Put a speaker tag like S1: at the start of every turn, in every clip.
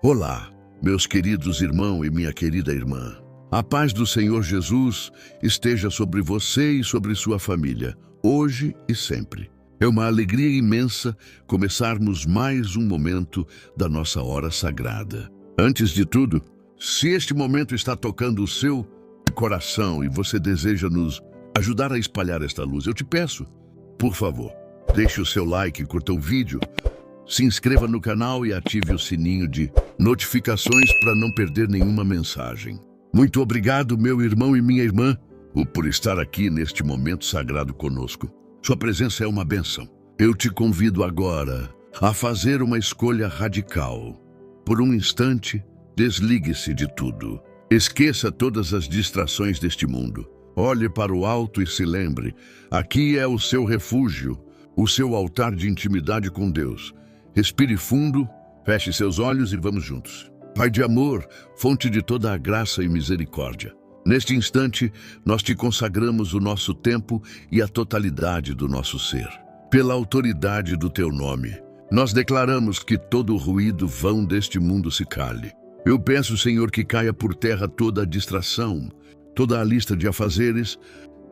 S1: Olá, meus queridos irmãos e minha querida irmã. A paz do Senhor Jesus esteja sobre você e sobre sua família, hoje e sempre. É uma alegria imensa começarmos mais um momento da nossa hora sagrada. Antes de tudo, se este momento está tocando o seu coração e você deseja nos ajudar a espalhar esta luz, eu te peço, por favor, deixe o seu like, curta o vídeo, se inscreva no canal e ative o sininho de notificações para não perder nenhuma mensagem. Muito obrigado, meu irmão e minha irmã, por estar aqui neste momento sagrado conosco. Sua presença é uma bênção. Eu te convido agora a fazer uma escolha radical. Por um instante, desligue-se de tudo. Esqueça todas as distrações deste mundo. Olhe para o alto e se lembre, aqui é o seu refúgio, o seu altar de intimidade com Deus. Respire fundo, feche seus olhos e vamos juntos. Pai de amor, fonte de toda a graça e misericórdia. Neste instante, nós te consagramos o nosso tempo e a totalidade do nosso ser. Pela autoridade do teu nome, nós declaramos que todo o ruído vão deste mundo se cale. Eu peço, Senhor, que caia por terra toda a distração, toda a lista de afazeres,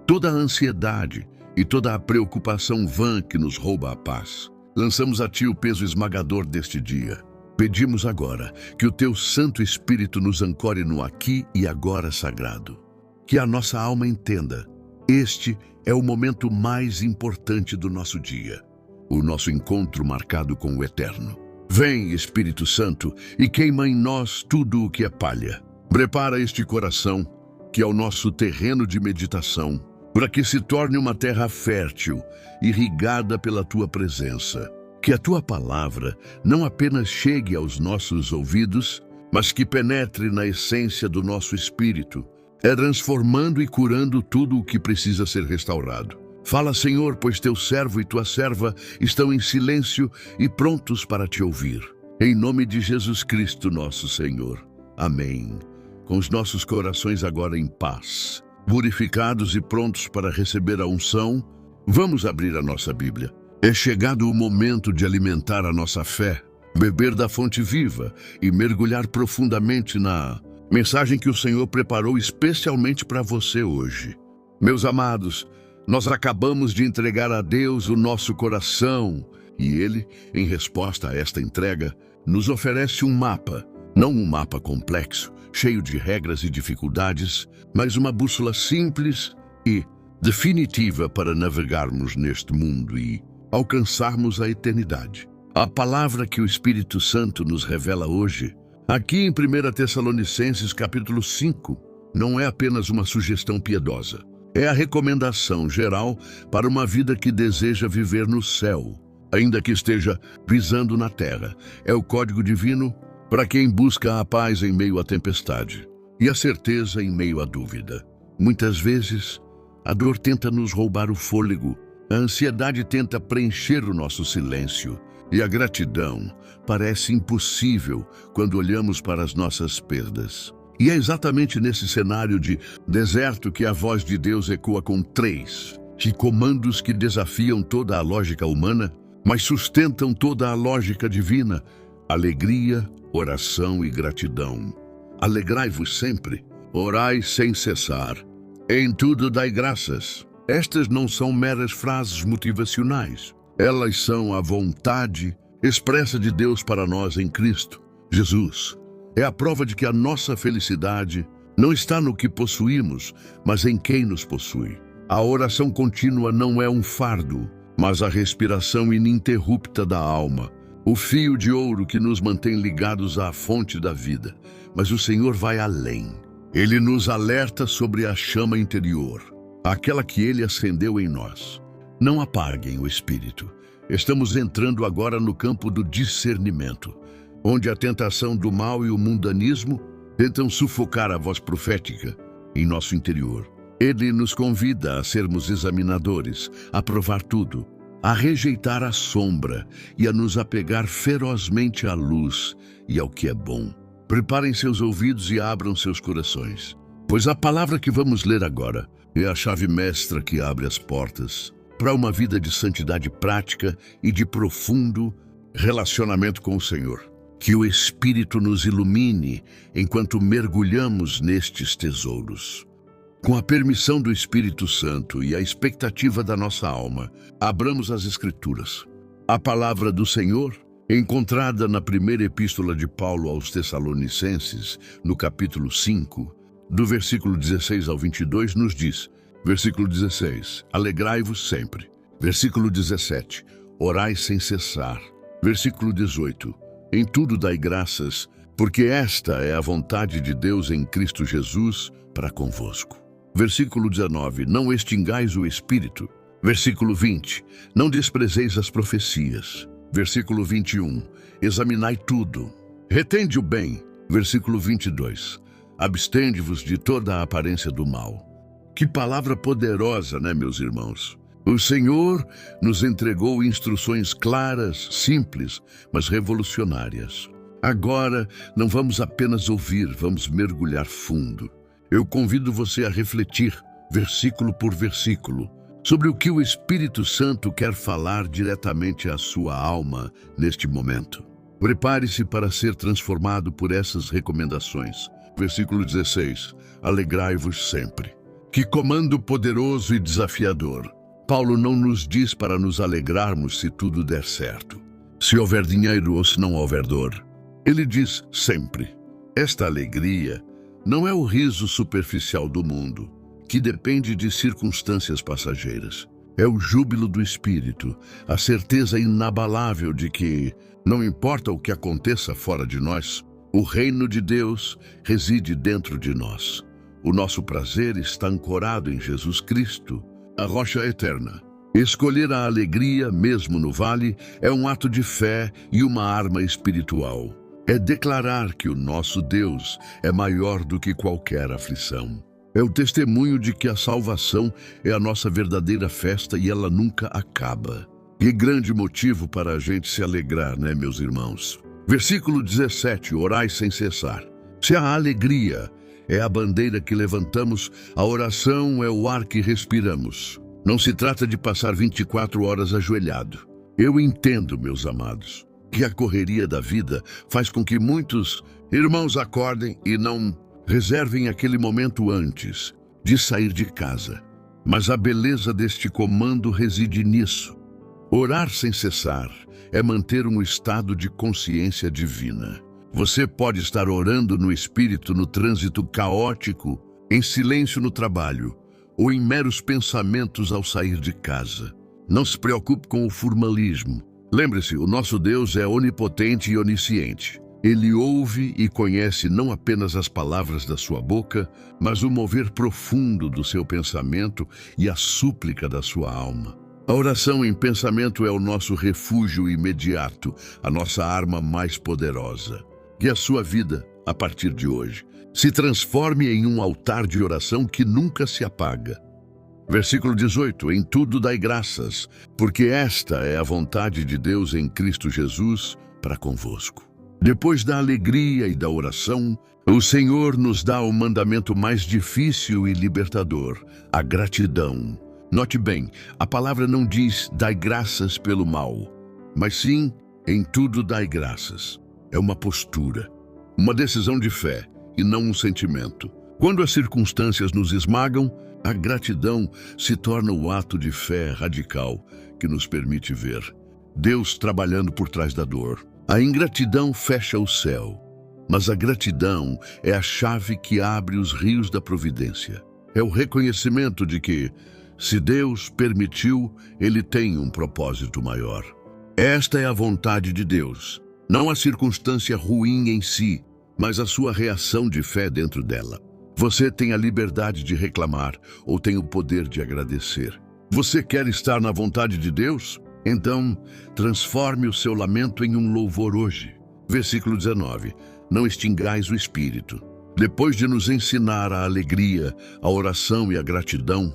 S1: toda a ansiedade e toda a preocupação vã que nos rouba a paz. Lançamos a Ti o peso esmagador deste dia. Pedimos agora que o Teu Santo Espírito nos ancore no aqui e agora sagrado. Que a nossa alma entenda, este é o momento mais importante do nosso dia, o nosso encontro marcado com o Eterno. Vem, Espírito Santo, e queima em nós tudo o que é palha. Prepara este coração, que é o nosso terreno de meditação, para que se torne uma terra fértil, irrigada pela Tua presença. Que a Tua palavra não apenas chegue aos nossos ouvidos, mas que penetre na essência do nosso espírito, transformando e curando tudo o que precisa ser restaurado. Fala, Senhor, pois Teu servo e Tua serva estão em silêncio e prontos para Te ouvir. Em nome de Jesus Cristo, nosso Senhor. Amém. Com os nossos corações agora em paz, purificados e prontos para receber a unção, vamos abrir a nossa Bíblia. É chegado o momento de alimentar a nossa fé, beber da fonte viva e mergulhar profundamente na mensagem que o Senhor preparou especialmente para você hoje. Meus amados, nós acabamos de entregar a Deus o nosso coração e Ele, em resposta a esta entrega, nos oferece um mapa, não um mapa complexo, cheio de regras e dificuldades, mas uma bússola simples e definitiva para navegarmos neste mundo e alcançarmos a eternidade. A palavra que o Espírito Santo nos revela hoje, aqui em 1 Tessalonicenses capítulo 5, não é apenas uma sugestão piedosa. É a recomendação geral para uma vida que deseja viver no céu, ainda que esteja pisando na terra. É o código divino para quem busca a paz em meio à tempestade e a certeza em meio à dúvida. Muitas vezes, a dor tenta nos roubar o fôlego, a ansiedade tenta preencher o nosso silêncio e a gratidão parece impossível quando olhamos para as nossas perdas. E é exatamente nesse cenário de deserto que a voz de Deus ecoa com 3 comandos que desafiam toda a lógica humana, mas sustentam toda a lógica divina: alegria, oração e gratidão. Alegrai-vos sempre, orai sem cessar, em tudo dai graças. Estas não são meras frases motivacionais. Elas são a vontade expressa de Deus para nós em Cristo Jesus. É a prova de que a nossa felicidade não está no que possuímos, mas em quem nos possui. A oração contínua não é um fardo, mas a respiração ininterrupta da alma, o fio de ouro que nos mantém ligados à fonte da vida. Mas o Senhor vai além. Ele nos alerta sobre a chama interior, aquela que Ele acendeu em nós. Não apaguem o espírito. Estamos entrando agora no campo do discernimento, onde a tentação do mal e o mundanismo tentam sufocar a voz profética em nosso interior. Ele nos convida a sermos examinadores, a provar tudo, a rejeitar a sombra e a nos apegar ferozmente à luz e ao que é bom. Preparem seus ouvidos e abram seus corações, pois a palavra que vamos ler agora é a chave mestra que abre as portas para uma vida de santidade prática e de profundo relacionamento com o Senhor. Que o Espírito nos ilumine enquanto mergulhamos nestes tesouros. Com a permissão do Espírito Santo e a expectativa da nossa alma, abramos as Escrituras. A palavra do Senhor, encontrada na primeira epístola de Paulo aos Tessalonicenses, no capítulo 5, do versículo 16 ao 22, nos diz, versículo 16, alegrai-vos sempre. Versículo 17, orai sem cessar. Versículo 18, em tudo dai graças, porque esta é a vontade de Deus em Cristo Jesus para convosco. Versículo 19, não extingais o Espírito. Versículo 20, não desprezeis as profecias. Versículo 21, examinai tudo. Retende o bem. Versículo 22, abstende-vos de toda a aparência do mal. Que palavra poderosa, né, meus irmãos? O Senhor nos entregou instruções claras, simples, mas revolucionárias. Agora, não vamos apenas ouvir, vamos mergulhar fundo. Eu convido você a refletir, versículo por versículo, sobre o que o Espírito Santo quer falar diretamente à sua alma neste momento. Prepare-se para ser transformado por essas recomendações. Versículo 16, alegrai-vos sempre. Que comando poderoso e desafiador! Paulo não nos diz para nos alegrarmos se tudo der certo, se houver dinheiro ou se não houver dor. Ele diz sempre. Esta alegria não é o riso superficial do mundo, que depende de circunstâncias passageiras. É o júbilo do Espírito, a certeza inabalável de que, não importa o que aconteça fora de nós, o reino de Deus reside dentro de nós. O nosso prazer está ancorado em Jesus Cristo, a rocha eterna. Escolher a alegria, mesmo no vale, é um ato de fé e uma arma espiritual. É declarar que o nosso Deus é maior do que qualquer aflição. É o testemunho de que a salvação é a nossa verdadeira festa e ela nunca acaba. Que grande motivo para a gente se alegrar, né, meus irmãos? Versículo 17, orai sem cessar. Se a alegria é a bandeira que levantamos, a oração é o ar que respiramos. Não se trata de passar 24 horas ajoelhado. Eu entendo, meus amados, que a correria da vida faz com que muitos irmãos acordem e não reservem aquele momento antes de sair de casa. Mas a beleza deste comando reside nisso. Orar sem cessar é manter um estado de consciência divina. Você pode estar orando no Espírito no trânsito caótico, em silêncio no trabalho, ou em meros pensamentos ao sair de casa. Não se preocupe com o formalismo. Lembre-se, o nosso Deus é onipotente e onisciente. Ele ouve e conhece não apenas as palavras da sua boca, mas o mover profundo do seu pensamento e a súplica da sua alma. A oração em pensamento é o nosso refúgio imediato, a nossa arma mais poderosa. Que a sua vida, a partir de hoje, se transforme em um altar de oração que nunca se apaga. Versículo 18, em tudo dai graças, porque esta é a vontade de Deus em Cristo Jesus para convosco. Depois da alegria e da oração, o Senhor nos dá o mandamento mais difícil e libertador, a gratidão. Note bem, a palavra não diz dai graças pelo mal, mas sim em tudo dai graças. É uma postura, uma decisão de fé e não um sentimento. Quando as circunstâncias nos esmagam, a gratidão se torna o ato de fé radical que nos permite ver Deus trabalhando por trás da dor. A ingratidão fecha o céu, mas a gratidão é a chave que abre os rios da providência. É o reconhecimento de que, se Deus permitiu, Ele tem um propósito maior. Esta é a vontade de Deus, não a circunstância ruim em si, mas a sua reação de fé dentro dela. Você tem a liberdade de reclamar ou tem o poder de agradecer. Você quer estar na vontade de Deus? Então, transforme o seu lamento em um louvor hoje. Versículo 19. Não extingais o Espírito. Depois de nos ensinar a alegria, a oração e a gratidão,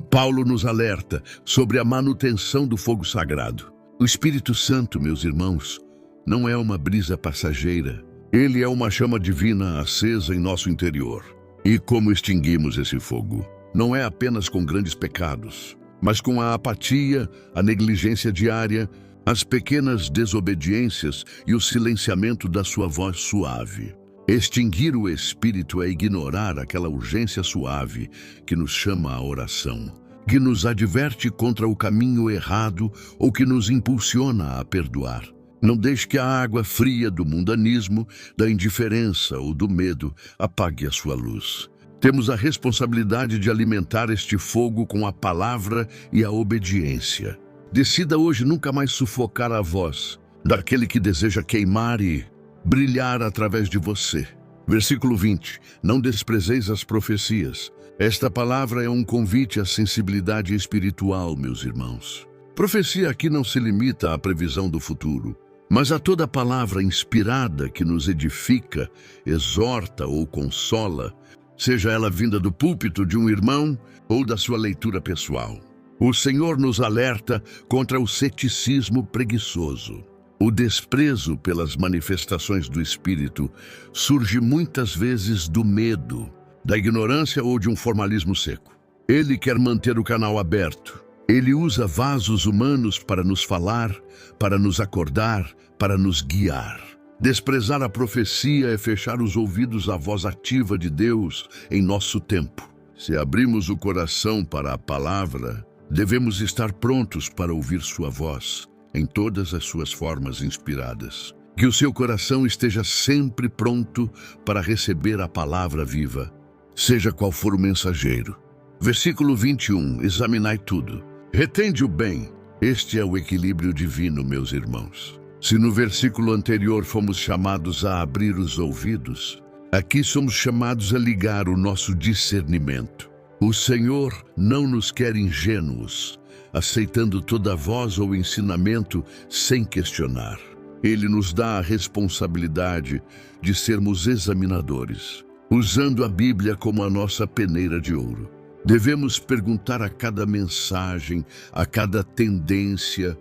S1: Paulo nos alerta sobre a manutenção do fogo sagrado. O Espírito Santo, meus irmãos, não é uma brisa passageira. Ele é uma chama divina acesa em nosso interior. E como extinguimos esse fogo? Não é apenas com grandes pecados, mas com a apatia, a negligência diária, as pequenas desobediências e o silenciamento da sua voz suave. Extinguir o espírito é ignorar aquela urgência suave que nos chama à oração, que nos adverte contra o caminho errado ou que nos impulsiona a perdoar. Não deixe que a água fria do mundanismo, da indiferença ou do medo apague a sua luz. Temos a responsabilidade de alimentar este fogo com a palavra e a obediência. Decida hoje nunca mais sufocar a voz daquele que deseja queimar e brilhar através de você. Versículo 20. Não desprezeis as profecias. Esta palavra é um convite à sensibilidade espiritual, meus irmãos. Profecia aqui não se limita à previsão do futuro, mas a toda palavra inspirada que nos edifica, exorta ou consola, seja ela vinda do púlpito de um irmão ou da sua leitura pessoal. O Senhor nos alerta contra o ceticismo preguiçoso. O desprezo pelas manifestações do Espírito surge muitas vezes do medo, da ignorância ou de um formalismo seco. Ele quer manter o canal aberto. Ele usa vasos humanos para nos falar, para nos acordar, para nos guiar. Desprezar a profecia é fechar os ouvidos à voz ativa de Deus em nosso tempo. Se abrimos o coração para a palavra, devemos estar prontos para ouvir sua voz, em todas as suas formas inspiradas. Que o seu coração esteja sempre pronto para receber a palavra viva, seja qual for o mensageiro. Versículo 21, examinai tudo. Retende o bem. Este é o equilíbrio divino, meus irmãos. Se no versículo anterior fomos chamados a abrir os ouvidos, aqui somos chamados a ligar o nosso discernimento. O Senhor não nos quer ingênuos, aceitando toda voz ou ensinamento sem questionar. Ele nos dá a responsabilidade de sermos examinadores, usando a Bíblia como a nossa peneira de ouro. Devemos perguntar a cada mensagem, a cada tendência,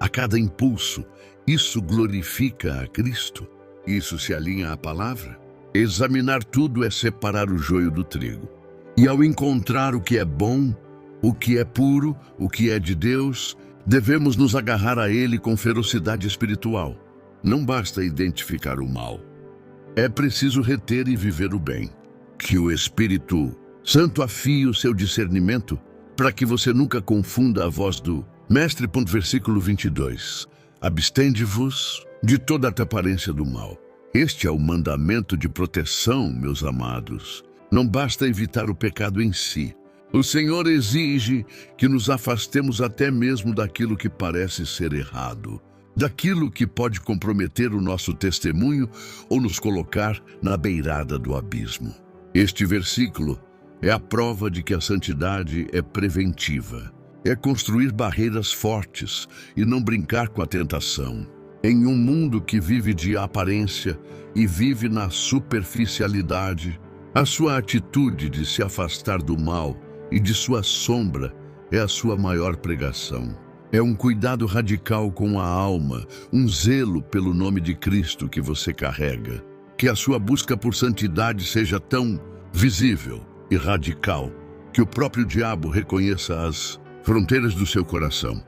S1: a cada impulso: isso glorifica a Cristo? Isso se alinha à palavra? Examinar tudo é separar o joio do trigo. E ao encontrar o que é bom, o que é puro, o que é de Deus, devemos nos agarrar a ele com ferocidade espiritual. Não basta identificar o mal. É preciso reter e viver o bem. Que o Espírito Santo afie o seu discernimento para que você nunca confunda a voz do Mestre. Versículo 22. Abstende-vos de toda a aparência do mal. Este é o mandamento de proteção, meus amados. Não basta evitar o pecado em si. O Senhor exige que nos afastemos até mesmo daquilo que parece ser errado, daquilo que pode comprometer o nosso testemunho ou nos colocar na beirada do abismo. Este versículo é a prova de que a santidade é preventiva. É construir barreiras fortes e não brincar com a tentação. Em um mundo que vive de aparência e vive na superficialidade, a sua atitude de se afastar do mal e de sua sombra é a sua maior pregação. É um cuidado radical com a alma, um zelo pelo nome de Cristo que você carrega. Que a sua busca por santidade seja tão visível e radical que o próprio diabo reconheça as fronteiras do seu coração.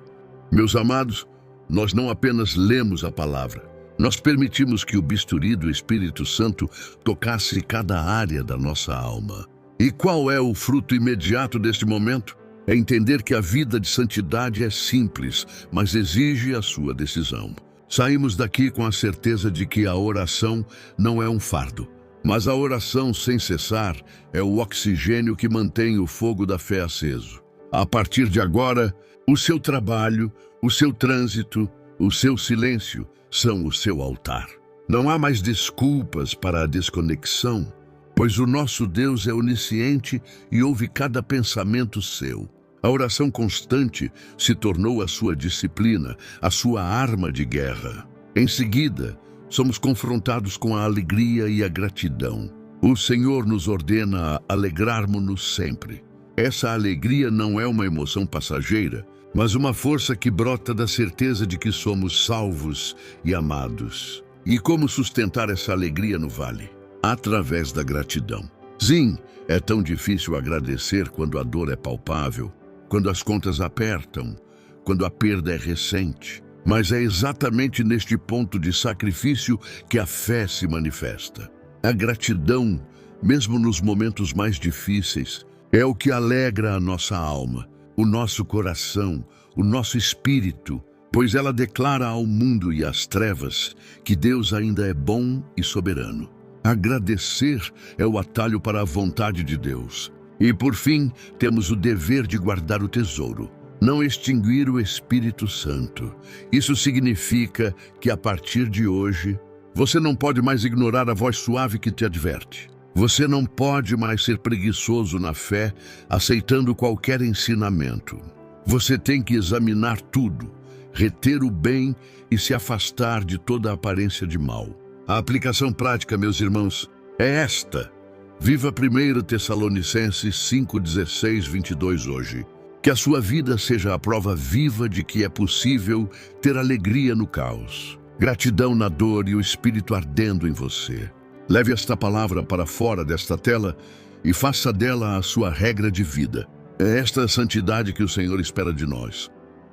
S1: Meus amados, nós não apenas lemos a palavra, nós permitimos que o bisturi do Espírito Santo tocasse cada área da nossa alma. E qual é o fruto imediato deste momento? É entender que a vida de santidade é simples, mas exige a sua decisão. Saímos daqui com a certeza de que a oração não é um fardo, mas a oração sem cessar é o oxigênio que mantém o fogo da fé aceso. A partir de agora, o seu trabalho, o seu trânsito, o seu silêncio são o seu altar. Não há mais desculpas para a desconexão, pois o nosso Deus é onisciente e ouve cada pensamento seu. A oração constante se tornou a sua disciplina, a sua arma de guerra. Em seguida, somos confrontados com a alegria e a gratidão. O Senhor nos ordena a alegrarmos-nos sempre. Essa alegria não é uma emoção passageira, mas uma força que brota da certeza de que somos salvos e amados. E como sustentar essa alegria no vale? Através da gratidão. Sim, é tão difícil agradecer quando a dor é palpável, quando as contas apertam, quando a perda é recente. Mas é exatamente neste ponto de sacrifício que a fé se manifesta. A gratidão, mesmo nos momentos mais difíceis, é o que alegra a nossa alma, o nosso coração, o nosso espírito, pois ela declara ao mundo e às trevas que Deus ainda é bom e soberano. Agradecer é o atalho para a vontade de Deus. E, por fim, temos o dever de guardar o tesouro. Não extinguir o Espírito Santo. Isso significa que, a partir de hoje, você não pode mais ignorar a voz suave que te adverte. Você não pode mais ser preguiçoso na fé, aceitando qualquer ensinamento. Você tem que examinar tudo, reter o bem e se afastar de toda a aparência de mal. A aplicação prática, meus irmãos, é esta. Viva 1 Tessalonicenses 5, 16, 22 hoje. Que a sua vida seja a prova viva de que é possível ter alegria no caos, gratidão na dor e o Espírito ardendo em você. Leve esta palavra para fora desta tela e faça dela a sua regra de vida. É esta santidade que o Senhor espera de nós.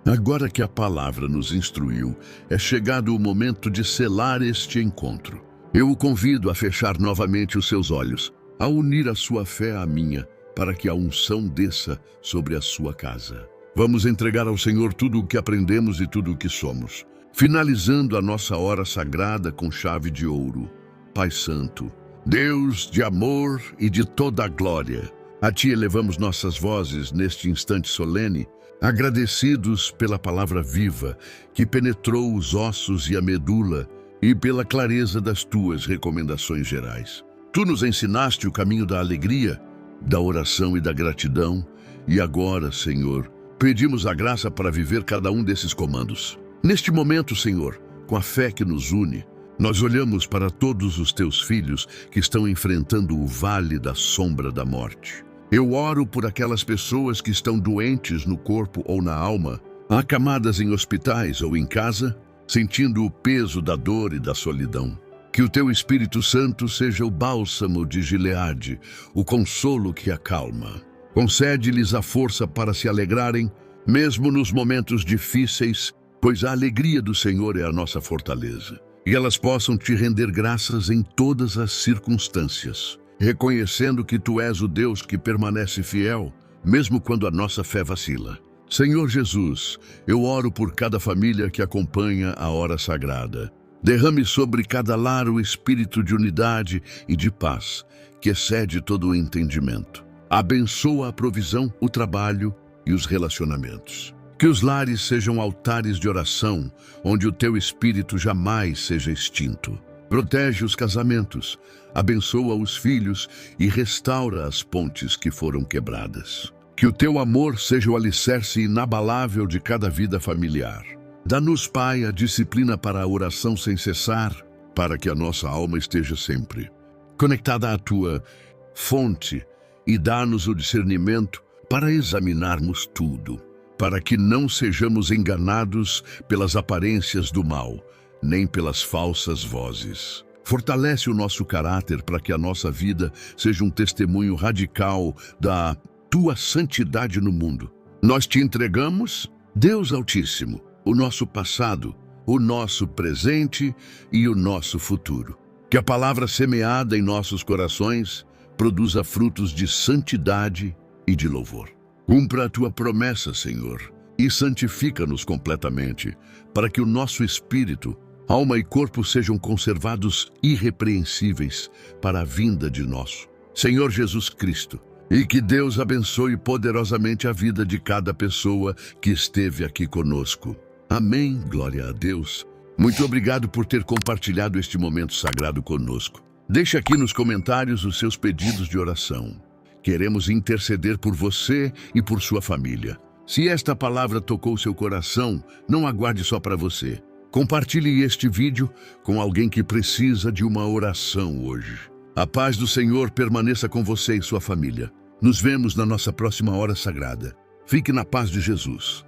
S1: Agora que a palavra nos instruiu, é chegado o momento de selar este encontro. Eu o convido a fechar novamente os seus olhos, a unir a sua fé à minha, para que a unção desça sobre a sua casa. Vamos entregar ao Senhor tudo o que aprendemos e tudo o que somos, finalizando a nossa hora sagrada com chave de ouro. Pai Santo, Deus de amor e de toda a glória, a Ti elevamos nossas vozes neste instante solene, agradecidos pela palavra viva que penetrou os ossos e a medula e pela clareza das Tuas recomendações gerais. Tu nos ensinaste o caminho da alegria, da oração e da gratidão, e agora, Senhor, pedimos a graça para viver cada um desses comandos. Neste momento, Senhor, com a fé que nos une, nós olhamos para todos os Teus filhos que estão enfrentando o vale da sombra da morte. Eu oro por aquelas pessoas que estão doentes no corpo ou na alma, acamadas em hospitais ou em casa, sentindo o peso da dor e da solidão. Que o Teu Espírito Santo seja o bálsamo de Gileade, o consolo que acalma. Concede-lhes a força para se alegrarem, mesmo nos momentos difíceis, pois a alegria do Senhor é a nossa fortaleza. E elas possam Te render graças em todas as circunstâncias, reconhecendo que Tu és o Deus que permanece fiel, mesmo quando a nossa fé vacila. Senhor Jesus, eu oro por cada família que acompanha a hora sagrada. Derrame sobre cada lar o espírito de unidade e de paz, que excede todo o entendimento. Abençoa a provisão, o trabalho e os relacionamentos. Que os lares sejam altares de oração, onde o Teu Espírito jamais seja extinto. Protege os casamentos, abençoa os filhos e restaura as pontes que foram quebradas. Que o Teu amor seja o alicerce inabalável de cada vida familiar. Dá-nos, Pai, a disciplina para a oração sem cessar, para que a nossa alma esteja sempre conectada à Tua fonte, e dá-nos o discernimento para examinarmos tudo, para que não sejamos enganados pelas aparências do mal, nem pelas falsas vozes. Fortalece o nosso caráter para que a nossa vida seja um testemunho radical da Tua santidade no mundo. Nós Te entregamos, Deus Altíssimo, o nosso passado, o nosso presente e o nosso futuro. Que a palavra semeada em nossos corações produza frutos de santidade e de louvor. Cumpra a Tua promessa, Senhor, e santifica-nos completamente, para que o nosso espírito, alma e corpo sejam conservados irrepreensíveis para a vinda de nosso Senhor Jesus Cristo. E que Deus abençoe poderosamente a vida de cada pessoa que esteve aqui conosco. Amém, glória a Deus. Muito obrigado por ter compartilhado este momento sagrado conosco. Deixe aqui nos comentários os seus pedidos de oração. Queremos interceder por você e por sua família. Se esta palavra tocou seu coração, não aguarde só para você. Compartilhe este vídeo com alguém que precisa de uma oração hoje. A paz do Senhor permaneça com você e sua família. Nos vemos na nossa próxima hora sagrada. Fique na paz de Jesus.